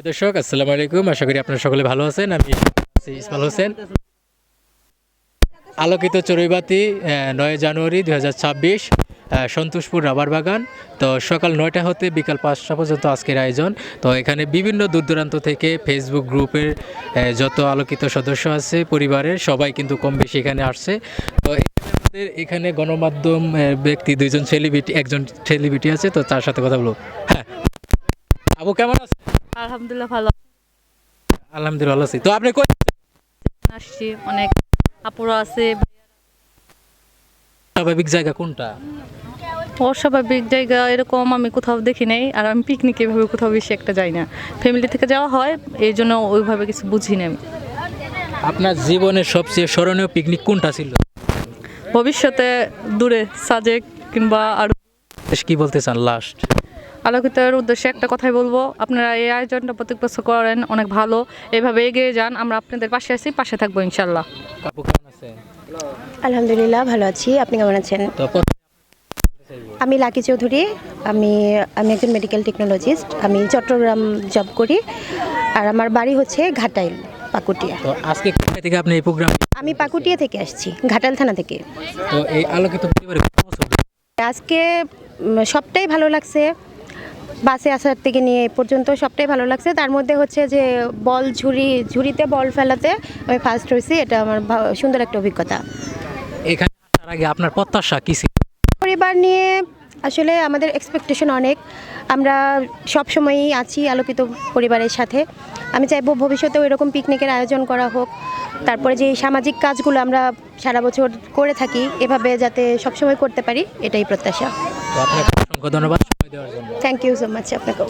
দর্শক আসসালামু আলাইকুম, আশা করি আপনারা সকলে ভালো আছেন। আমি আছি ইসমাইল হোসেন। আলোকিত চড়ুইবাতি ৯ জানুয়ারি ২০২৬ সন্তোষপুর রাবার বাগান। তো সকাল ৯টা হতে বিকাল ৫টা পর্যন্ত আজকের আয়োজন। তো এখানে বিভিন্ন দূর দূরান্ত থেকে ফেসবুক গ্রুপের যত আলোকিত সদস্য আছে পরিবারের সবাই কিন্তু কম বেশি এখানে আসছে। তো আমাদের এখানে গণমাধ্যম ব্যক্তি একজন সেলিব্রিটি আছে, তো তার সাথে কথা বলবো। হ্যাঁ, আবু কেমন আছে? আলহামদুলিল্লাহ ভালো আলহামদুলিল্লাহ ভালো আছি। তো আপনি কই আসছি, অনেক আপুরা আছে। স্বাভাবিক জায়গা কোনটা? অস্বাভাবিক জায়গা এরকম আমি কোথাও দেখি নাই, আর আমি পিকনিক এভাবে কোথাও বেশি একটা যাই না। ফ্যামিলি থেকে যাওয়া হয়, এই জন্য ওইভাবে কিছু বুঝি না আমি। আপনার জীবনের সবচেয়ে স্মরণীয় পিকনিক কোনটা ছিল? ভবিষ্যতে দূরে সাজেক কিংবা আর কি বলতে চান লাস্ট? আলোকিতের উদ্দেশ্যে একটা কথাই বলবো, আপনারা এই আয়োজনটা প্রত্যেক বছর করেন, অনেক ভালো। এভাবে এগিয়ে যান, আমরা আপনাদের পাশে আছি, পাশে থাকবো ইনশাল্লাহ। আপু কেমন আছেন? আলহামদুলিল্লাহ ভালো আছি। আপনি কেমন আছেন? তো আমি লাকি চৌধুরী। আমি আমি একজন মেডিকেল টেকনোলজিস্ট। আমি চট্টগ্রাম জব করি, আর আমার বাড়ি হচ্ছে ঘাটাইল, পাকুটিয়া। তো আজকে কোথা থেকে আপনি এই প্রোগ্রাম? আমি পাকুটিয়া থেকে আসছি, ঘাটাইল থানা থেকে। তো এই আলোকিত পরিবারে কত বছর? আজকে সবটাই ভালো লাগছে। বাসে আসার থেকে নিয়ে এ পর্যন্ত সবটাই ভালো লাগছে। তার মধ্যে হচ্ছে যে ঝুড়িতে বল ফেলাতে আমি ফার্স্ট হয়েছি, এটা আমার সুন্দর একটা অভিজ্ঞতা। এখানে আসার আগে আপনার প্রত্যাশা কি ছিল? পরিবার নিয়ে আসলে আমাদের এক্সপেকটেশন অনেক। আমরা সব সময়ই আছি আলোকিত পরিবারের সাথে। আমি চাইবো ভবিষ্যতেও এরকম পিকনিকের আয়োজন করা হোক। তারপরে যে সামাজিক কাজগুলো আমরা সারা বছর করে থাকি, এভাবে যাতে সবসময় করতে পারি, এটাই প্রত্যাশা। তো আপনাকে অসংখ্য ধন্যবাদ সময় দেওয়ার জন্য। থ্যাংক ইউ সো মাচ আপনাকেও।